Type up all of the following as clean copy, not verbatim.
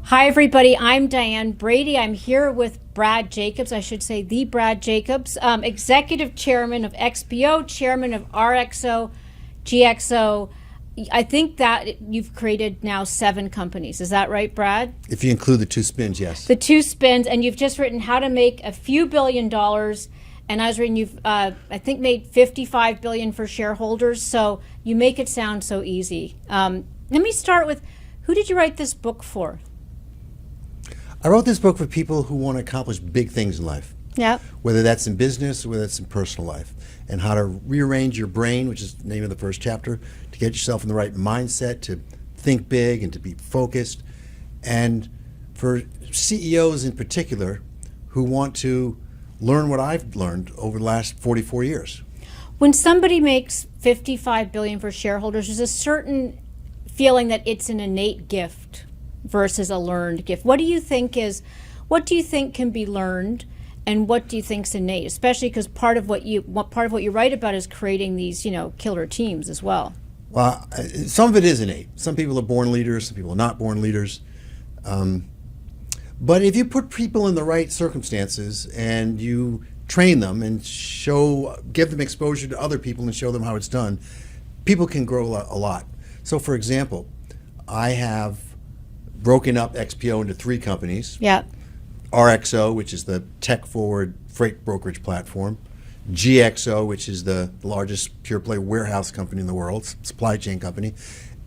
Hi, everybody. I'm Diane Brady. I'm here with Brad Jacobs, I should say the Brad Jacobs, Executive Chairman of XPO, Chairman of RXO, GXO. I think that you've created now 7 companies. Is that right, Brad? If you include the 2 spins, yes. The 2 spins, and you've just written how to make a few $1 billion. And I was reading you've, I think, made $55 billion for shareholders. So you make it sound so easy. Let me start with, who did you write this book for? I wrote this book for people who want to accomplish big things in life. Yeah. Whether that's in business or whether that's in personal life. And how to rearrange your brain, which is the name of the first chapter, to get yourself in the right mindset, to think big and to be focused. And for CEOs in particular who want to learn what I've learned over the last 44 years. When somebody makes $55 billion for shareholders, there's a certain feeling that it's an innate gift versus a learned gift. What do you think can be learned, and what do you think's innate? Especially because part of what you write about is creating these, killer teams as well. Well, some of it is innate. Some people are born leaders, some people are not born leaders. But if you put people in the right circumstances and you train them and give them exposure to other people and show them how it's done, people can grow a lot. So, for example, I have broken up XPO into 3 companies. Yeah. RXO, which is the tech-forward freight brokerage platform. GXO, which is the largest pure-play warehouse company in the world, supply chain company.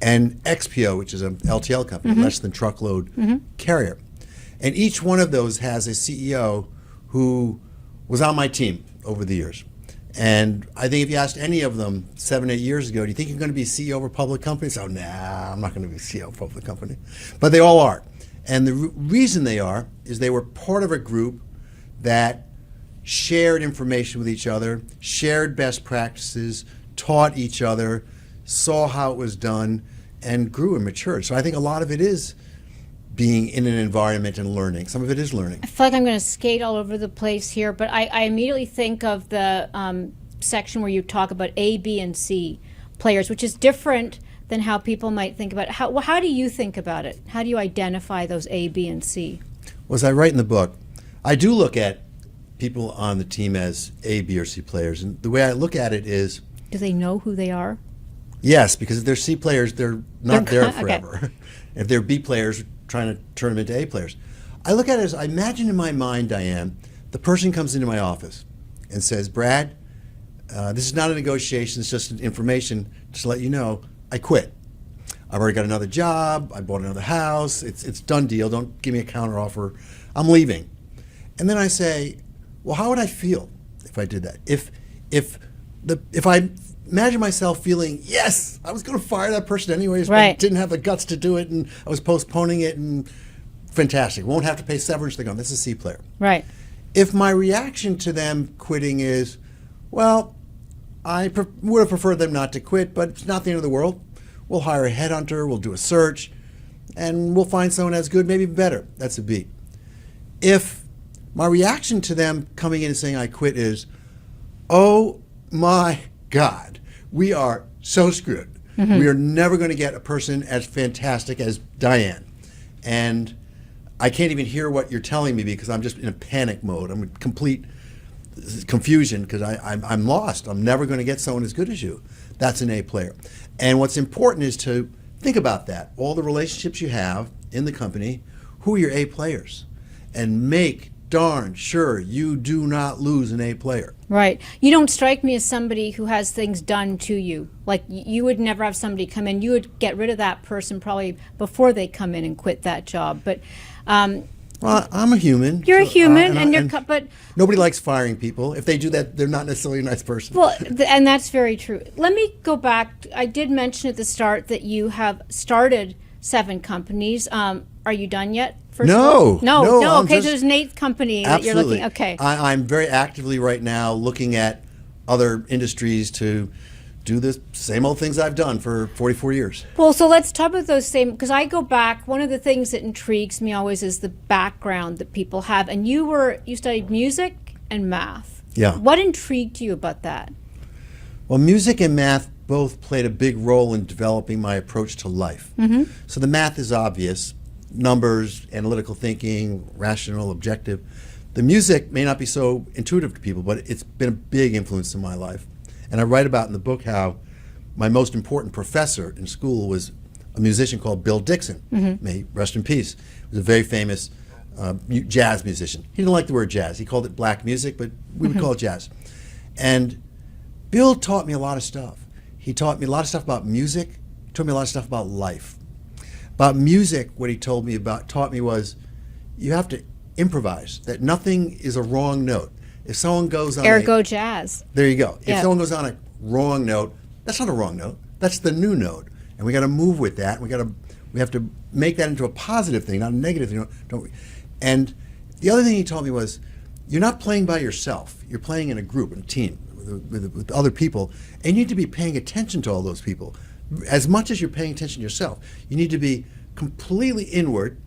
And XPO, which is an LTL company, less than truckload carrier. And each one of those has a CEO who was on my team over the years. And I think if you asked any of them 7, 8 years ago, do you think you're going to be CEO of a public company? So, nah, I'm not going to be CEO of a public company. But they all are. And the reason they are is they were part of a group that shared information with each other, shared best practices, taught each other, saw how it was done, and grew and matured. So I think a lot of it is being in an environment and learning. Some of it is learning. I feel like I'm going to skate all over the place here, but I immediately think of the section where you talk about A, B, and C players, which is different than how people might think about it. How do you think about it? How do you identify those A, B, and C? Well, as I write in the book, I do look at people on the team as A, B, or C players. And the way I look at it is... Do they know who they are? Yes, because if they're C players, they're not there forever. Okay. If they're B players, trying to turn them into A players. I look at it as, I imagine in my mind, Diane, the person comes into my office and says, Brad, this is not a negotiation, it's just information, just to let you know, I quit. I've already got another job, I bought another house, it's done deal, don't give me a counter offer, I'm leaving. And then I say, well, how would I feel if I did that? If I imagine myself feeling, yes, I was going to fire that person anyways, right, but didn't have the guts to do it, and I was postponing it, and fantastic. Won't have to pay severance. They're going, this is a C player. Right. If my reaction to them quitting is, well, I would have preferred them not to quit, but it's not the end of the world. We'll hire a headhunter, we'll do a search, and we'll find someone as good, maybe better. That's a B. If my reaction to them coming in and saying I quit is, oh my God, we are so screwed. We are never going to get a person as fantastic as Diane. And I can't even hear what you're telling me because I'm just in a panic mode. I'm in complete confusion because I'm lost. I'm never going to get someone as good as you. That's an A player. And what's important is to think about that. All the relationships you have in the company, who are your A players? And make darn sure you do not lose an A player. Right. You don't strike me as somebody who has things done to you. Like, you would never have somebody come in. You would get rid of that person probably before they come in and quit that job. But well, I'm a human. You're a human, but nobody likes firing people. If they do that, they're not necessarily a nice person. Well, and that's very true. Let me go back. I did mention at the start that you have started 7 companies. Are you done yet? No. Okay, so there's an 8th company that you're looking. Okay. I'm very actively right now looking at other industries to do the same old things I've done for 44 years. Well, so let's talk about those same, because I go back, one of the things that intrigues me always is the background that people have. And you studied music and math. Yeah. What intrigued you about that? Well, music and math both played a big role in developing my approach to life. So the math is obvious. numbers, analytical thinking, rational, objective. The music may not be so intuitive to people, but it's been a big influence in my life. And I write about in the book how my most important professor in school was a musician called Bill Dixon. May he rest in peace. He was a very famous jazz musician. He didn't like the word jazz. He called it black music, but we would call it jazz. And Bill taught me a lot of stuff. He taught me a lot of stuff about music. He taught me a lot of stuff about life. About music, what he taught me was you have to improvise, that nothing is a wrong note. If someone goes on Ergo jazz. There you go. Yeah. If someone goes on a wrong note, that's not a wrong note. That's the new note. And we got to move with that. We have to make that into a positive thing, not a negative thing. Don't we? And the other thing he taught me was you're not playing by yourself. You're playing in a group, in a team, with other people. And you need to be paying attention to all those people. As much as you're paying attention to yourself, you need to be completely inward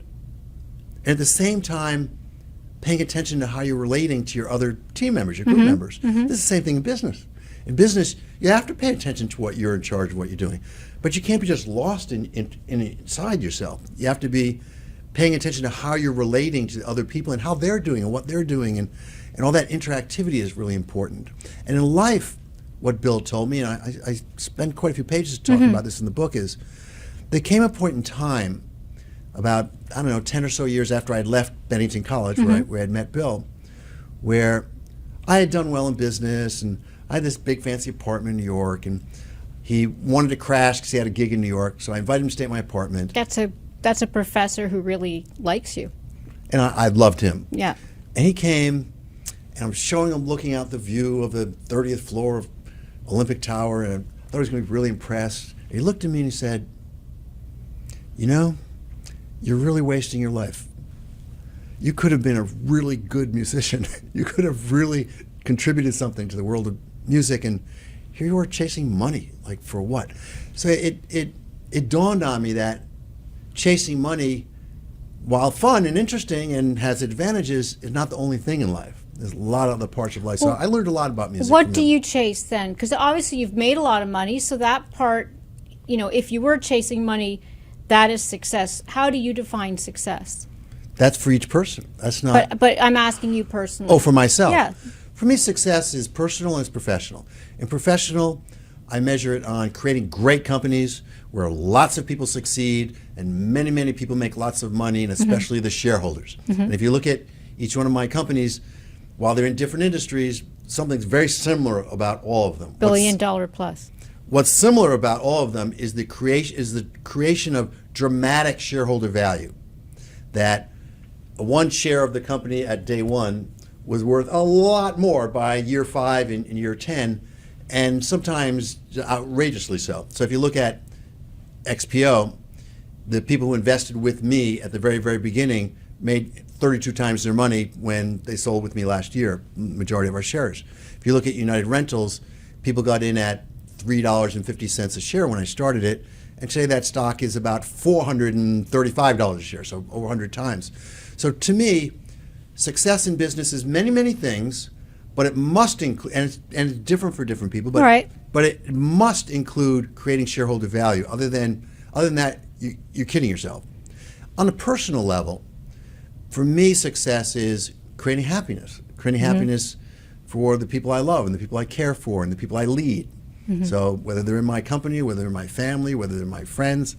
and at the same time paying attention to how you're relating to your other team members, your group members. This is the same thing in business. In business, you have to pay attention to what you're in charge of, what you're doing. But you can't be just lost inside yourself. You have to be paying attention to how you're relating to other people and how they're doing and what they're doing. And all that interactivity is really important. And in life, what Bill told me, and I spent quite a few pages talking about this in the book, is there came a point in time about, 10 or so years after I'd left Bennington College, where I'd met Bill, where I had done well in business, and I had this big fancy apartment in New York, and he wanted to crash because he had a gig in New York, so I invited him to stay at my apartment. That's a professor who really likes you. And I loved him. Yeah. And he came, and I'm showing him looking out the view of the 30th floor of Olympic Tower, and I thought he was going to be really impressed. And he looked at me and he said, you're really wasting your life. You could have been a really good musician. You could have really contributed something to the world of music, and here you are chasing money, like for what? So it dawned on me that chasing money, while fun and interesting and has advantages, is not the only thing in life. There's a lot of other parts of life. So I learned a lot about music. What do you chase then? Because obviously you've made a lot of money, so that part, if you were chasing money, that is success. How do you define success? That's for each person. That's not. But I'm asking you personally. Oh, for myself. Yeah. For me, success is personal and it's professional. In professional, I measure it on creating great companies where lots of people succeed and many, many people make lots of money, and especially the shareholders. And if you look at each one of my companies, while they're in different industries, something's very similar about all of them. $1 billion plus. What's similar about all of them is the creation of dramatic shareholder value. That one share of the company at day one was worth a lot more by year 5 and year 10, and sometimes outrageously so. So if you look at XPO, the people who invested with me at the very, very beginning made 32 times their money when they sold with me last year, majority of our shares. If you look at United Rentals, people got in at $3.50 a share when I started it, and today that stock is about $435 a share, so over 100 times. So to me, success in business is many, many things, but it must include, and it's different for different people, but it must include creating shareholder value. Other than that, you're kidding yourself. On a personal level, for me, success is creating happiness. Creating happiness for the people I love and the people I care for and the people I lead. So whether they're in my company, whether they're my family, whether they're my friends,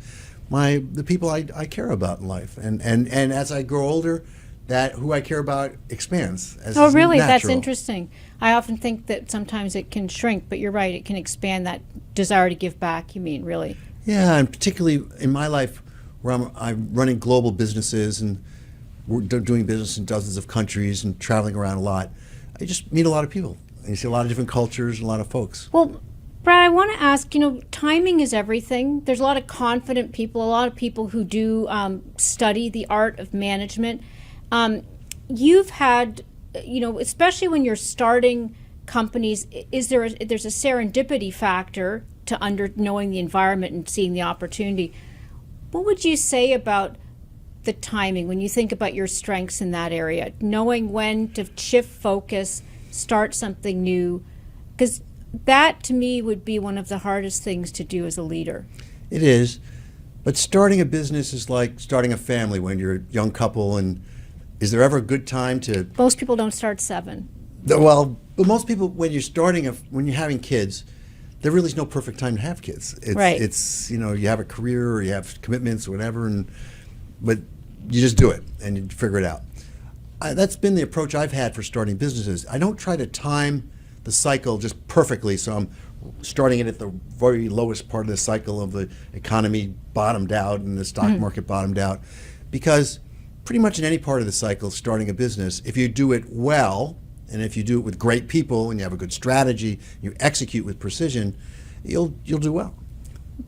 the people I care about in life. And as I grow older, that who I care about expands. Oh, really? Natural. That's interesting. I often think that sometimes it can shrink, but you're right, it can expand that desire to give back, you mean, really. Yeah, and particularly in my life where I'm running global businesses and we're doing business in dozens of countries and traveling around a lot, I just meet a lot of people. And you see a lot of different cultures and a lot of folks. Well, Brad, I want to ask, timing is everything. There's a lot of confident people, a lot of people who do study the art of management. You've had, especially when you're starting companies, there's a serendipity factor to knowing the environment and seeing the opportunity. What would you say about the timing when you think about your strengths in that area, knowing when to shift focus, start something new? Because that, to me, would be one of the hardest things to do as a leader. It is. But starting a business is like starting a family when you're a young couple. And is there ever a good time to? Most people don't start 7. Well, but most people, when you're having kids, there really is no perfect time to have kids. Right. It's you have a career or you have commitments or whatever, but you just do it and you figure it out. That's been the approach I've had for starting businesses. I don't try to time the cycle just perfectly, so I'm starting it at the very lowest part of the cycle of the economy bottomed out and the stock market bottomed out, because pretty much in any part of the cycle, starting a business, if you do it well, and if you do it with great people and you have a good strategy, you execute with precision, you'll do well.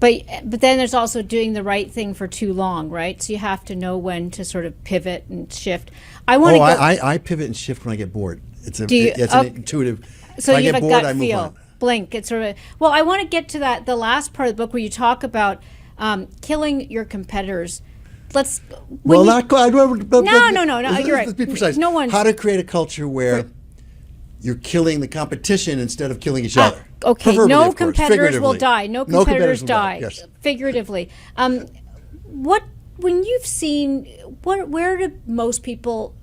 But then there's also doing the right thing for too long, right? So you have to know when to sort of pivot and shift. I pivot and shift when I get bored. It's an intuitive. So if I you get have a bored, gut I move feel. on. Blink. It's sort of I want to get to the last part of the book where you talk about killing your competitors. No. You're right. Let's be precise. No one. How to create a culture where you're killing the competition insteid of killing each other. Okay. No competitors will die. No competitors die. Yes. Figuratively. When you've seen where do most people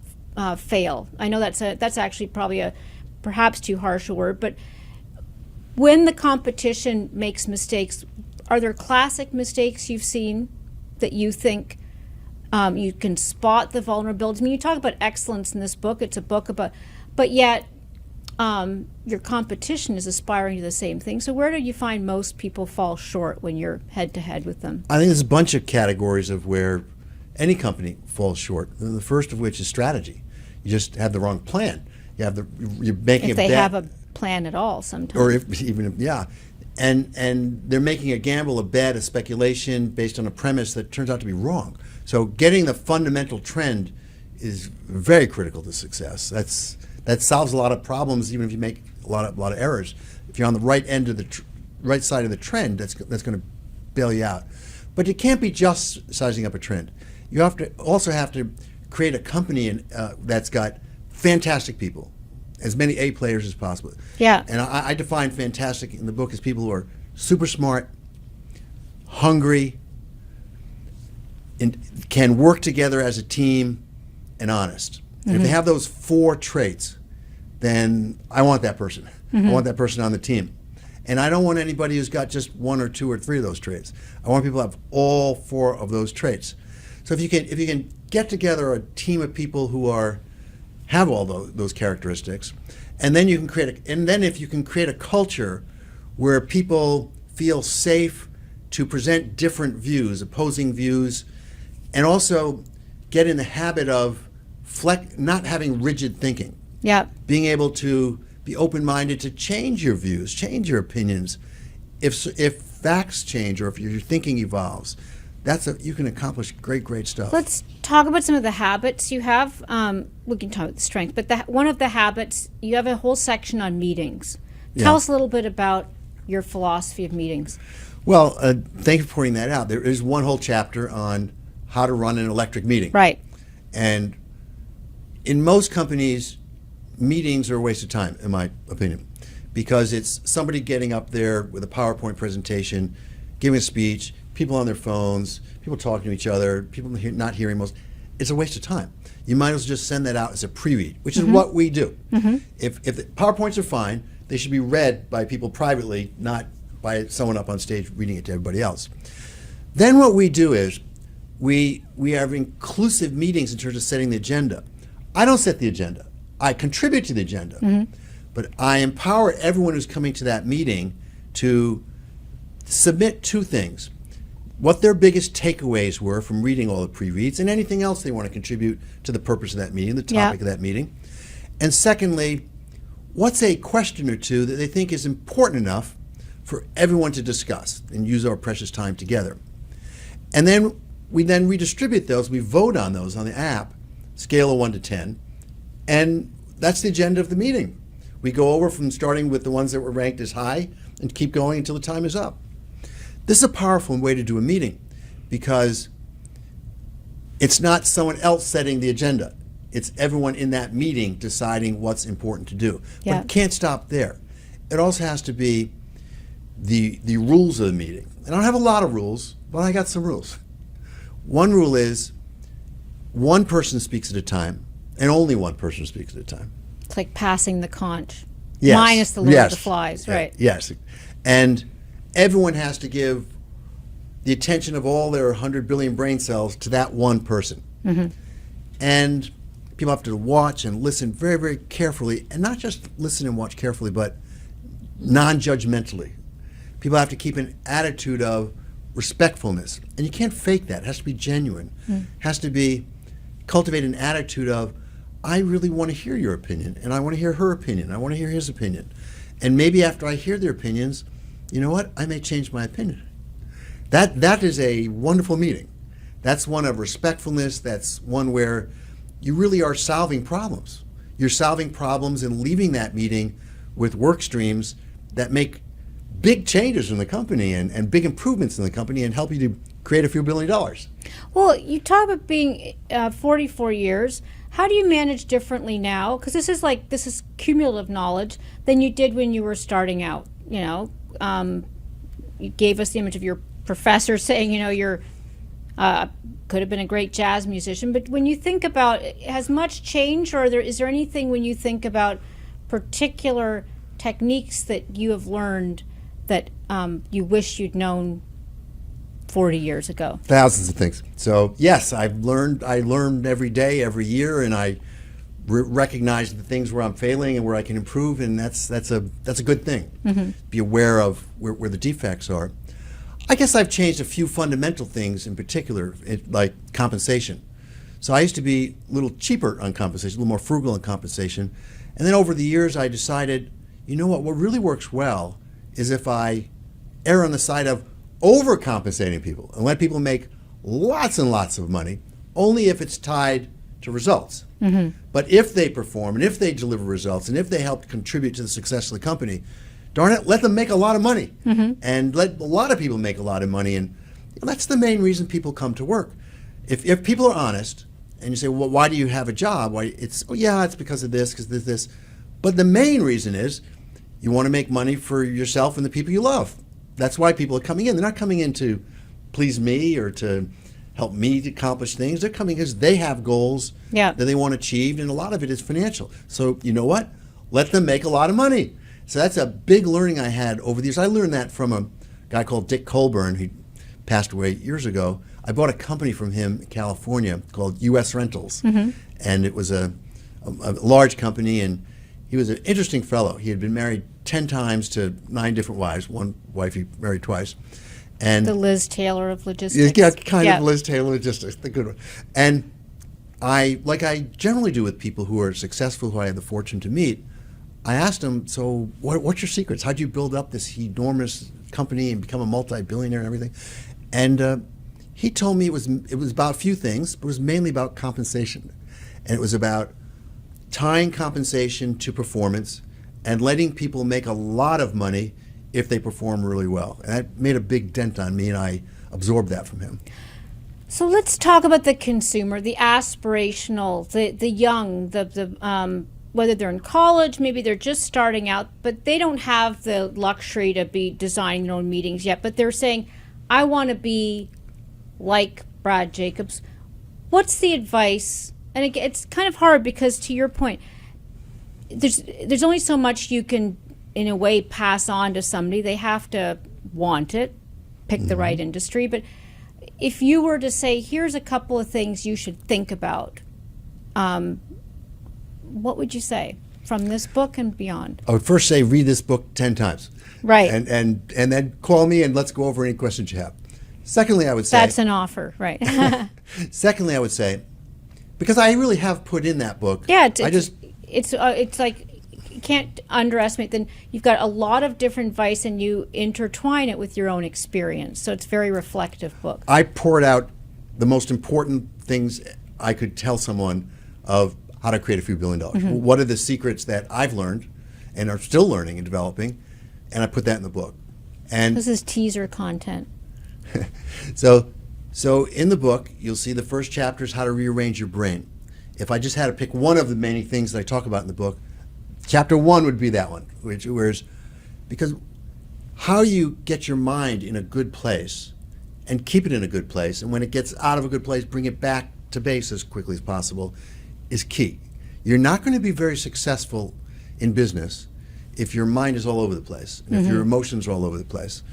fail? I know that's actually probably perhaps too harsh a word, but when the competition makes mistakes, are there classic mistakes you've seen that you think you can spot the vulnerabilities? I mean, you talk about excellence in this book. It's a book about, but yet your competition is aspiring to the same thing. So where do you find most people fall short when you're head to head with them? I think there's a bunch of categories of where any company falls short. The first of which is strategy. You just have the wrong plan. You're making if they have a plan at all sometimes. Or and they're making a gamble, a bet, a speculation based on a premise that turns out to be wrong. So getting the fundamental trend is very critical to success. That solves a lot of problems, even if you make a lot of errors. If you're on the right end of the right side of the trend, that's going to bail you out. But you can't be just sizing up a trend. You also have to create a company that's got fantastic people, as many A players as possible. Yeah. And I define fantastic in the book as people who are super smart, hungry, and can work together as a team, and honest. And if they have those 4 traits, then I want that person. I want that person on the team. And I don't want anybody who's got just 1 or 2 or 3 of those traits. I want people to have all 4 of those traits. So if you can get together a team of people who have all those characteristics, and then if you can create a culture where people feel safe to present different views, opposing views, and also get in the habit of not having rigid thinking. Yeah. Being able to be open-minded to change your views, change your opinions. If facts change or if your thinking evolves, you can accomplish great stuff. Let's talk about some of the habits you have. We can talk about the strength, but one of the habits, you have a whole section on meetings. Tell us a little bit about your philosophy of meetings. Well, thank you for pointing that out. There is one whole chapter on how to run an electric meeting. Right. And in most companies, meetings are a waste of time, in my opinion, because it's somebody getting up there with a PowerPoint presentation, giving a speech, people on their phones, people talking to each other, people not hearing most. It's a waste of time. You might as well just send that out as a pre-read, which is what we do. If the PowerPoints are fine, they should be read by people privately, not by someone up on stage reading it to everybody else. Then what we do is we have inclusive meetings in terms of setting the agenda. I don't set the agenda. I contribute to the agenda, but I empower everyone who's coming to that meeting to submit 2 things: what their biggest takeaways were from reading all the pre-reads, and anything else they want to contribute to the purpose of that meeting, the topic of that meeting. And secondly, what's a question or 2 that they think is important enough for everyone to discuss and use our precious time together. And then we redistribute those, we vote on those on the app, scale of 1 to 10, and that's the agenda of the meeting. We go over from starting with the ones that were ranked as high and keep going until the time is up. This is a powerful way to do a meeting because it's not someone else setting the agenda. It's everyone in that meeting deciding what's important to do. Yeah. But it can't stop there. It also has to be the rules of the meeting. And I don't have a lot of rules, but I got some rules. One rule is one person speaks at a time, and only one person speaks at a time. It's like passing the conch. Yes. Minus the Lord of the Flies, right? Yes. And everyone has to give the attention of all their 100 billion brain cells to that one person. And people have to watch and listen very, very carefully, and not just listen and watch carefully, but non-judgmentally. People have to keep an attitude of respectfulness, and you can't fake that. It has to be genuine. It has to be cultivate an attitude of, I really want to hear your opinion, and I want to hear her opinion, I want to hear his opinion. And maybe after I hear their opinions, you know what, I may change my opinion. That is a wonderful meeting. That's one of respectfulness. That's one where you really are solving problems. You're solving problems and leaving that meeting with work streams that make big changes in the company and big improvements in the company and help you to create a few $1 billion. Well, you talk about being 44 years. How do you manage differently now? Because this is cumulative knowledge than you did when you were starting out. You gave us the image of your professor saying, you're could have been a great jazz musician. But when you think about, has much changed, or is there anything when you think about particular techniques that you have learned that you wish you'd known 40 years ago? Thousands of things. So yes, I learned every day, every year, and I recognize the things where I'm failing and where I can improve, and that's a good thing. Be aware of where the defects are. I guess I've changed a few fundamental things in particular, like compensation. So I used to be a little cheaper on compensation, a little more frugal on compensation, and then over the years I decided, you know what really works well is if I err on the side of overcompensating people and let people make lots and lots of money, only if it's tied to results. But if they perform and if they deliver results and if they help contribute to the success of the company, darn it, let them make a lot of money and let a lot of people make a lot of money. And that's the main reason people come to work. If people are honest and you say, well, why do you have a job? Why? It's because of this, because this. But the main reason is you want to make money for yourself and the people you love. That's why people are coming in. They're not coming in to please me or to help me to accomplish things. They're coming because they have goals that they want achieved, and a lot of it is financial. So you know what? Let them make a lot of money. So that's a big learning I had over the years. I learned that from a guy called Dick Colburn, who passed away years ago. I bought a company from him in California called U.S. Rentals, and it was a large company, and he was an interesting fellow. He had been married 10 times to 9 different wives. One wife he married twice. And the Liz Taylor of logistics. Yeah, kind of Liz Taylor logistics, the good one. And like I generally do with people who are successful, who I have the fortune to meet, I asked him, so what's your secrets? How'd you build up this enormous company and become a multi-billionaire and everything? And he told me it was about a few things, but it was mainly about compensation. And it was about tying compensation to performance and letting people make a lot of money if they perform really well. And that made a big dent on me, and I absorbed that from him. So let's talk about the consumer, the aspirational, the young, the whether they're in college, maybe they're just starting out, but they don't have the luxury to be designing their own meetings yet, but they're saying, I want to be like Brad Jacobs. What's the advice? And it's kind of hard because, to your point, there's only so much you can, in a way, pass on to somebody. They have to want it, pick the right industry. But if you were to say, here's a couple of things you should think about, what would you say from this book and beyond? I would first say read this book 10 times. Right. And then call me and let's go over any questions you have. Secondly, I would say... That's an offer, right. Secondly, I would say, because I really have put in that book... Yeah, it's like, you can't underestimate, then you've got a lot of different advice and you intertwine it with your own experience. So it's a very reflective book. I poured out the most important things I could tell someone of how to create a few $1 billion. What are the secrets that I've learned and are still learning and developing, and I put that in the book. And this is teaser content. So in the book, you'll see the first chapter is how to rearrange your brain. If I just had to pick one of the many things that I talk about in the book, chapter 1 would be that one, because how you get your mind in a good place and keep it in a good place. And when it gets out of a good place, bring it back to base as quickly as possible is key. You're not going to be very successful in business if your mind is all over the place, and if your emotions are all over the place.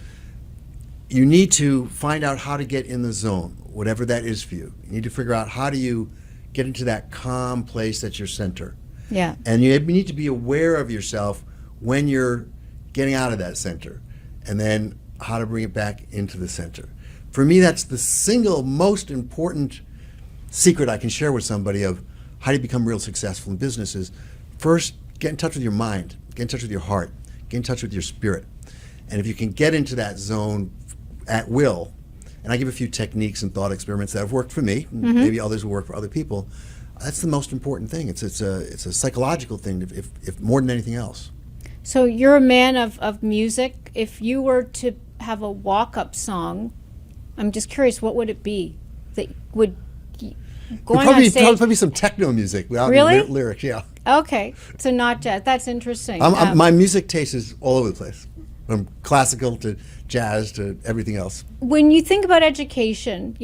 You need to find out how to get in the zone, whatever that is for you. You need to figure out how do you get into that calm place that's your center. Yeah. And you need to be aware of yourself when you're getting out of that center, and then how to bring it back into the center. For me, that's the single most important secret I can share with somebody of how do you become real successful in business is, first, get in touch with your mind, get in touch with your heart, get in touch with your spirit. And if you can get into that zone at will, and I give a few techniques and thought experiments that have worked for me, maybe others will work for other people, that's the most important thing. It's a psychological thing, if more than anything else. So you're a man of music. If you were to have a walk-up song, I'm just curious, what would it be that would go on stage? Probably some techno music without Really? lyrics, yeah. Okay, so not jazz. That's interesting. My music taste is all over the place, from classical to jazz to everything else. When you think about education,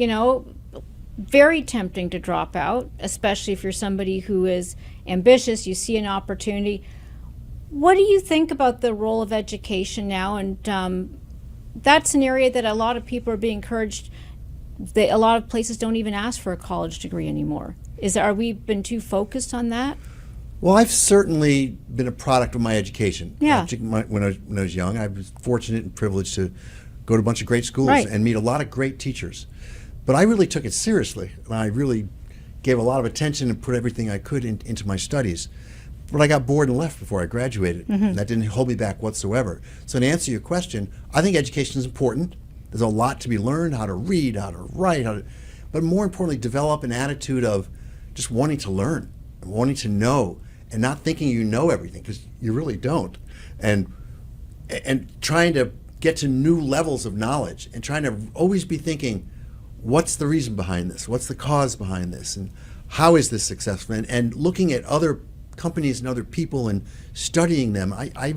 very tempting to drop out, especially if you're somebody who is ambitious, you see an opportunity. What do you think about the role of education now? And that's an area that a lot of people are being encouraged. A lot of places don't even ask for a college degree anymore. Are we been too focused on that? Well, I've certainly been a product of my education. Yeah. When I was young, I was fortunate and privileged to go to a bunch of great schools and meet a lot of great teachers. But I really took it seriously, and I really gave a lot of attention and put everything I could into my studies. But I got bored and left before I graduated, and that didn't hold me back whatsoever. So to answer your question, I think education is important. There's a lot to be learned, how to read, how to write, but more importantly, develop an attitude of just wanting to learn, wanting to know, and not thinking you know everything, because you really don't. And trying to get to new levels of knowledge, and trying to always be thinking, what's the reason behind this? What's the cause behind this? And how is this successful? And looking at other companies and other people and studying them. I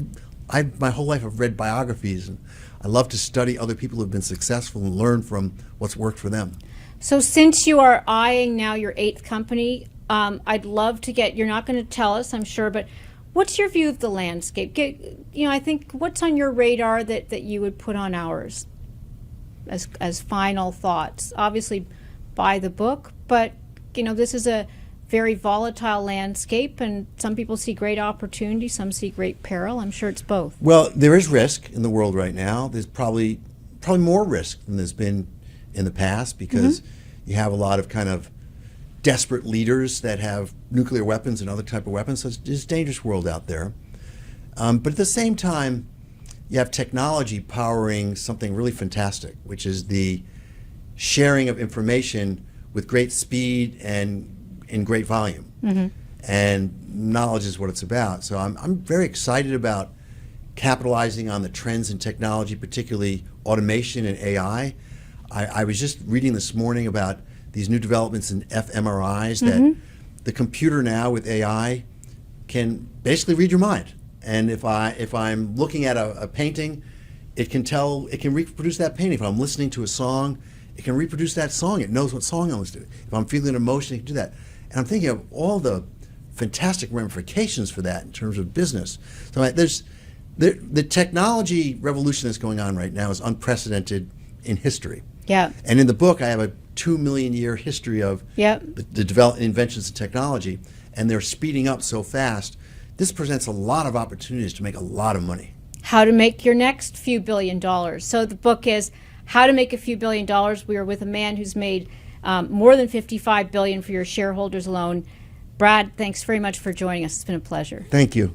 my whole life I've read biographies, and I love to study other people who have been successful and learn from what's worked for them. So since you are eyeing now your 8th company, I'd love to get, you're not going to tell us, I'm sure, but what's your view of the landscape? I think, what's on your radar that you would put on ours as final thoughts? Obviously, buy the book, but this is a very volatile landscape, and some people see great opportunity, some see great peril. I'm sure it's both. Well, there is risk in the world right now. There's probably more risk than there's been in the past, because you have a lot of kind of desperate leaders that have nuclear weapons and other type of weapons. So it's a dangerous world out there. But at the same time, you have technology powering something really fantastic, which is the sharing of information with great speed and in great volume. And knowledge is what it's about. So I'm very excited about capitalizing on the trends in technology, particularly automation and AI. I was just reading this morning about these new developments in fMRIs that the computer now with AI can basically read your mind. And if I'm looking at a painting, it can reproduce that painting. If I'm listening to a song, it can reproduce that song. It knows what song I'm listening to. If I'm feeling emotion, it can do that. And I'm thinking of all the fantastic ramifications for that in terms of business. So the technology revolution that's going on right now is unprecedented in history. Yeah. And in the book, I have a 2 million year history of the development inventions of technology, and they're speeding up so fast. This presents a lot of opportunities to make a lot of money. How to make your next few $1 billion. So the book is How to Make a Few $1 billion. We are with a man who's made more than $55 billion for your shareholders alone. Brad, thanks very much for joining us. It's been a pleasure. Thank you.